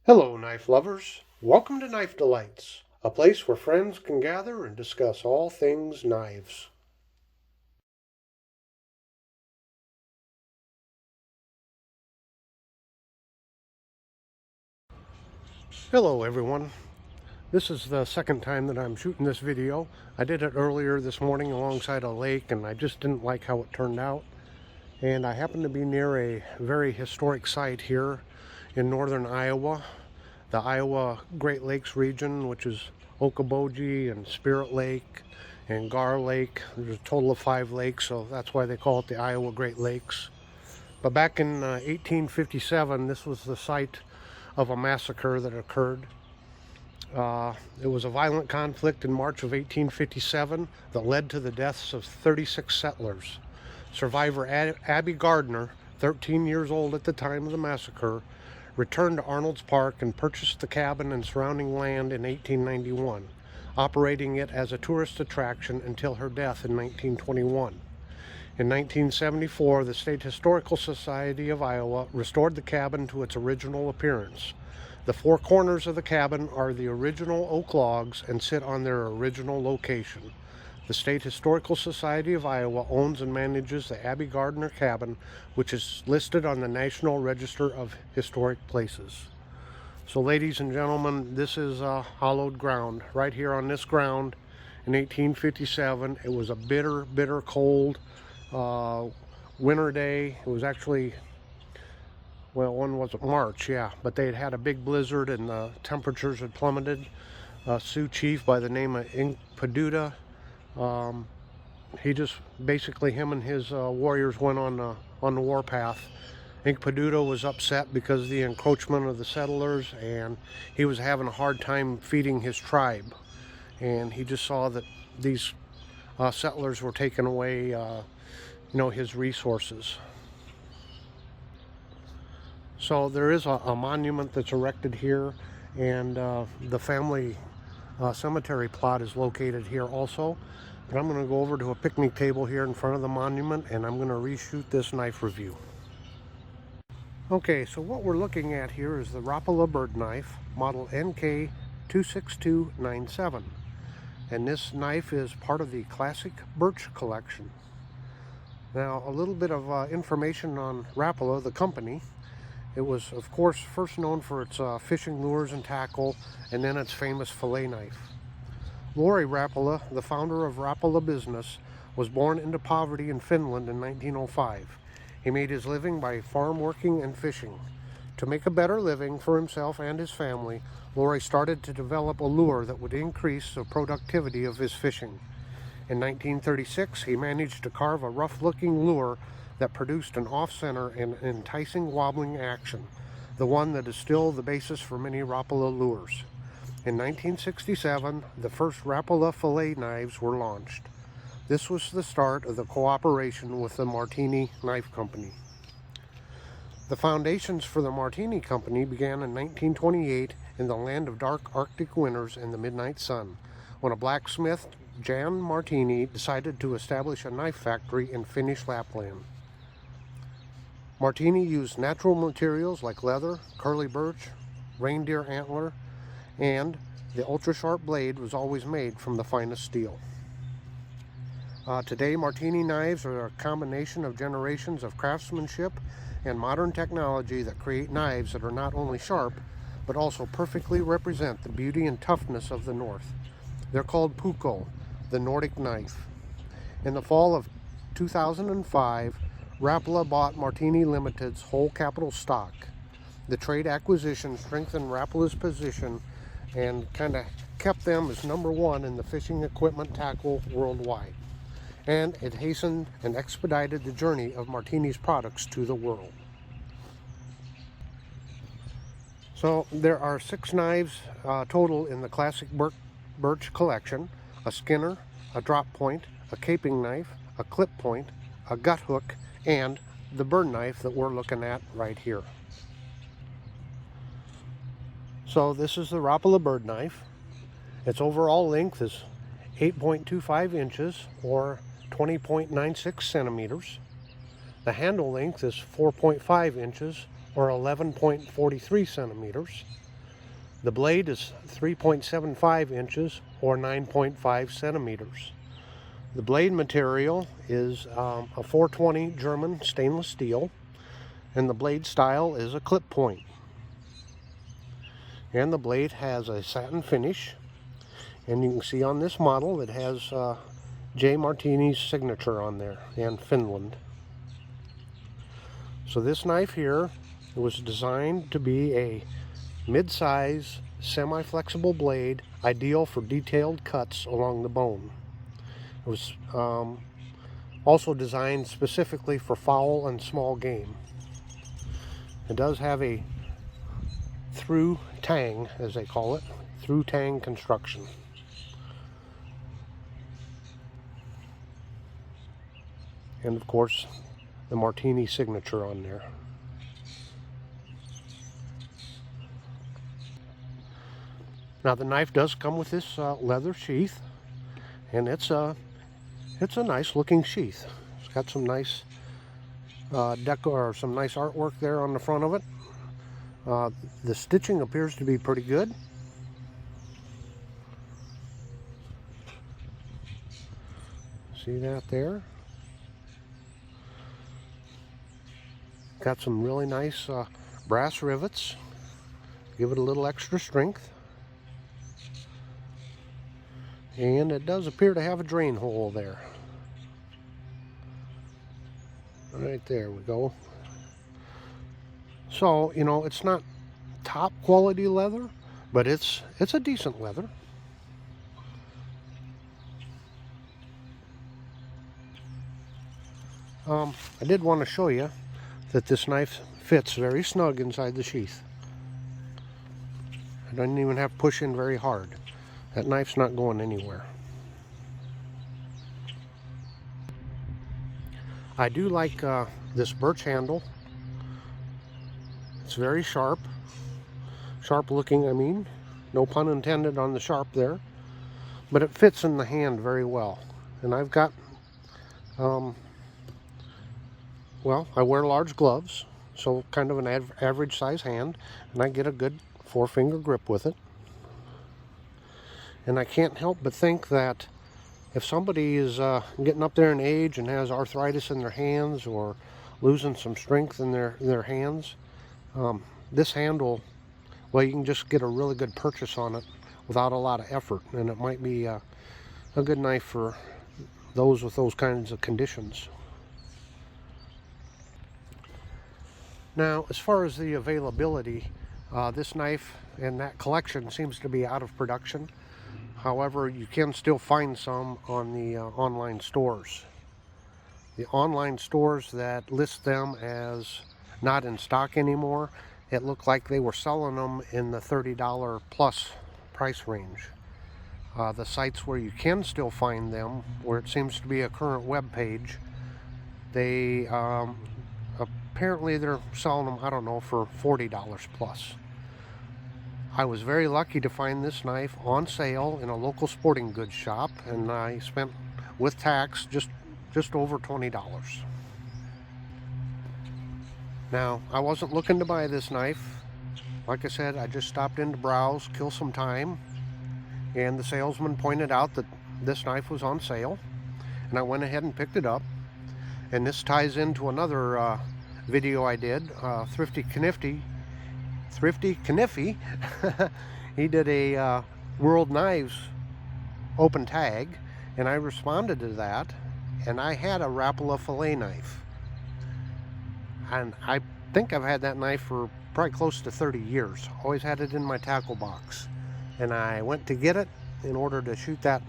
Hello, knife lovers. Welcome to Knife Delights, a place where friends can gather and discuss all things knives. Hello, everyone. This is the second time that I'm shooting this video. I did it earlier this morning alongside a lake, and I just didn't like how it turned out. And I happen to be near a very historic site here in northern Iowa, the Iowa Great Lakes region, which is Okoboji and Spirit Lake and Gar Lake. There's a total of 5 lakes, so that's why they call it the Iowa Great Lakes. But back in 1857, this was the site of a massacre that occurred. It was a violent conflict in March of 1857 that led to the deaths of 36 settlers. Survivor Abby Gardner, 13 years old at the time of the massacre, returned to Arnold's Park and purchased the cabin and surrounding land in 1891, operating it as a tourist attraction until her death in 1921. In 1974, the State Historical Society of Iowa restored the cabin to its original appearance. The 4 corners of the cabin are the original oak logs and sit on their original location. The State Historical Society of Iowa owns and manages the Abby Gardner cabin, which is listed on the National Register of Historic Places. So ladies and gentlemen, this is hallowed ground. Right here on this ground in 1857, it was a bitter, bitter cold winter day. It was actually, well, when was it? March, yeah. But they had a big blizzard and the temperatures had plummeted. Sioux chief by the name of Peduta, he just basically, him and his warriors went on the warpath. Peduta was upset because of the encroachment of the settlers, and he was having a hard time feeding his tribe. And he just saw that these settlers were taking away, his resources. So there is a monument that's erected here, and the family cemetery plot is located here also. But I'm going to go over to a picnic table here in front of the monument, and I'm going to reshoot this knife review. Okay, so what we're looking at here is the Rapala bird knife, model NK26297. And this knife is part of the classic Birch collection. Now, a little bit of information on Rapala, the company. It was, of course, first known for its fishing lures and tackle, and then its famous fillet knife. Lauri Rapala, the founder of Rapala Business, was born into poverty in Finland in 1905. He made his living by farm working and fishing. To make a better living for himself and his family, Lauri started to develop a lure that would increase the productivity of his fishing. In 1936, he managed to carve a rough-looking lure that produced an off-center and enticing wobbling action, the one that is still the basis for many Rapala lures. In 1967, the first Rapala fillet knives were launched. This was the start of the cooperation with the Martini Knife Company. The foundations for the Martini Company began in 1928 in the land of dark Arctic winters and the midnight sun, when a blacksmith, Jan Martini, decided to establish a knife factory in Finnish Lapland. Martini used natural materials like leather, curly birch, reindeer antler, and the ultra-sharp blade was always made from the finest steel. Today, Martini knives are a combination of generations of craftsmanship and modern technology that create knives that are not only sharp, but also perfectly represent the beauty and toughness of the North. They're called Puukko, the Nordic knife. In the fall of 2005, Rapala bought Martini Limited's whole capital stock. The trade acquisition strengthened Rapala's position and kind of kept them as #1 in the fishing equipment tackle worldwide. And it hastened and expedited the journey of Martini's products to the world. So there are 6 knives total in the classic Birch collection: a skinner, a drop point, a caping knife, a clip point, a gut hook, and the bird knife that we're looking at right here. So this is the Rapala bird knife. Its overall length is 8.25 inches or 20.96 centimeters. The handle length is 4.5 inches or 11.43 centimeters. The blade is 3.75 inches or 9.5 centimeters. The blade material is a 420 German stainless steel, and the blade style is a clip point. And the blade has a satin finish, and you can see on this model it has J. Martini's signature on there, and Finland. So this knife here was designed to be a mid-size, semi-flexible blade, ideal for detailed cuts along the bone. It was also designed specifically for fowl and small game. It does have a through tang, as they call it, through tang construction. And of course, the Martini signature on there. Now the knife does come with this leather sheath, and it's a nice looking sheath. It's got some nice deco, or some nice artwork there on the front of it. The stitching appears to be pretty good. See that there? Got some really nice brass rivets. Give it a little extra strength. And it does appear to have a drain hole there. Right there we go. So, you know, it's not top quality leather, but it's a decent leather. I did want to show you that this knife fits very snug inside the sheath. I don't even have to push in very hard. That knife's not going anywhere. I do like this birch handle. It's very sharp. Sharp looking, I mean. No pun intended on the sharp there. But it fits in the hand very well. And I've got, well, I wear large gloves, so kind of an average size hand, and I get a good 4-finger grip with it. And I can't help but think that if somebody is getting up there in age and has arthritis in their hands or losing some strength in their hands, this handle, well, you can just get a really good purchase on it without a lot of effort, and it might be a good knife for those with those kinds of conditions. Now, as far as the availability, this knife and that collection seems to be out of production. However, you can still find some on the online stores. The online stores that list them as not in stock anymore, it looked like they were selling them in the $30 plus price range. The sites where you can still find them, where it seems to be a current web page, they apparently they're selling them, I don't know, for $40 plus. I was very lucky to find this knife on sale in a local sporting goods shop, and I spent, with tax, just over $20. Now, I wasn't looking to buy this knife. Like I said, I just stopped in to browse, kill some time, and the salesman pointed out that this knife was on sale, and I went ahead and picked it up. And this ties into another video I did, Thrifty Kniffy, he did a World Knives open tag, and I responded to that, and I had a Rapala fillet knife, and I think I've had that knife for probably close to 30 years. Always had it in my tackle box, and I went to get it in order to shoot that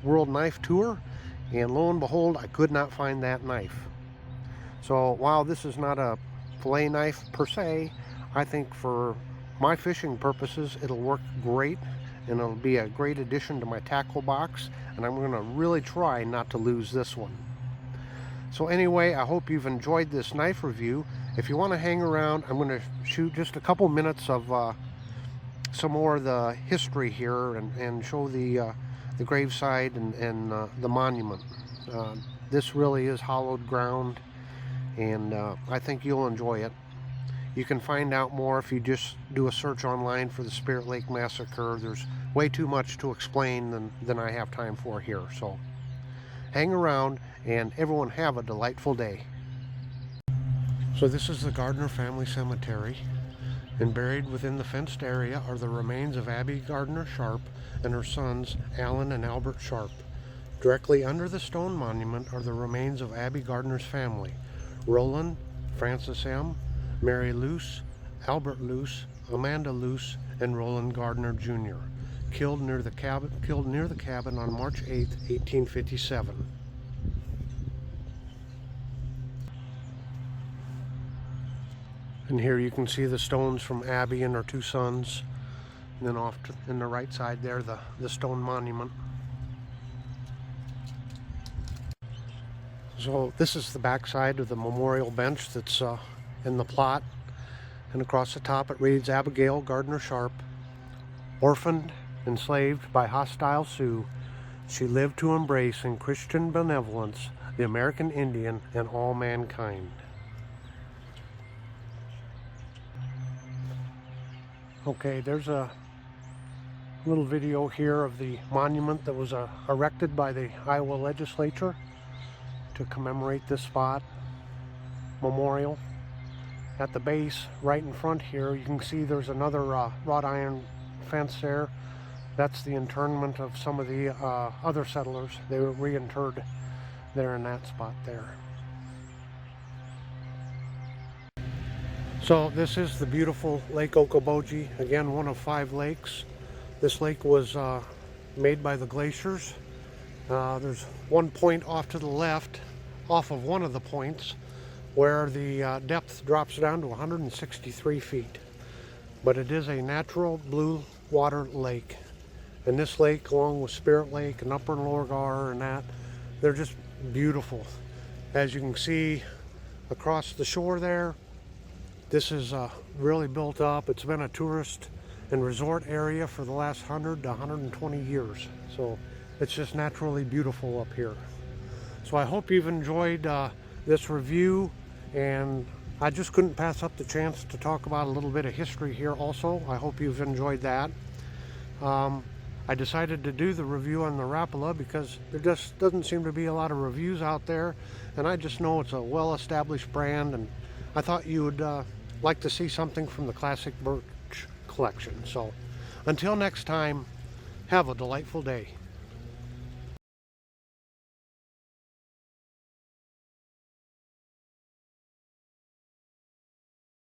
World Knife tour, and lo and behold, I could not find that knife. So while this is not a fillet knife per se, I think for my fishing purposes it'll work great, and it'll be a great addition to my tackle box, and I'm going to really try not to lose this one. So anyway, I hope you've enjoyed this knife review. If you want to hang around, I'm going to shoot just a couple minutes of some more of the history here, and show the graveside and the monument. This really is hallowed ground, and I think you'll enjoy it. You can find out more if you just do a search online for the Spirit Lake Massacre. There's way too much to explain than I have time for here. So hang around, and everyone have a delightful day. So this is the Gardner family cemetery, and buried within the fenced area are the remains of Abby Gardner Sharp and her sons Alan and Albert Sharp. Directly under the stone monument are the remains of Abby Gardner's family: Roland, Francis M., Mary Luce, Albert Luce, Amanda Luce, and Roland Gardner Jr., killed near the cabin on March 8, 1857. And here you can see the stones from Abby and her two sons, and then off in the right side there, the stone monument. So this is the back side of the memorial bench that's in the plot, and across the top it reads, Abigail Gardner Sharp, orphaned, enslaved by hostile Sioux, she lived to embrace in Christian benevolence the American Indian and all mankind. Okay, there's a little video here of the monument that was erected by the Iowa legislature to commemorate this spot memorial. At the base, right in front here, you can see there's another wrought iron fence there. That's the internment of some of the other settlers. They were reinterred there in that spot there. So this is the beautiful Lake Okoboji, again one of 5 lakes. This lake was made by the glaciers. There's one point off to the left, off of one of the points, where the depth drops down to 163 feet. But it is a natural blue water lake. And this lake, along with Spirit Lake and Upper and Lower Gar and that, they're just beautiful. As you can see across the shore there, this is really built up. It's been a tourist and resort area for the last 100 to 120 years. So it's just naturally beautiful up here. So I hope you've enjoyed this review, and I just couldn't pass up the chance to talk about a little bit of history here also. I hope you've enjoyed that. I decided to do the review on the Rapala because there just doesn't seem to be a lot of reviews out there, and I just know it's a well-established brand, and I thought you would like to see something from the classic Birch collection. So until next time, have a delightful day.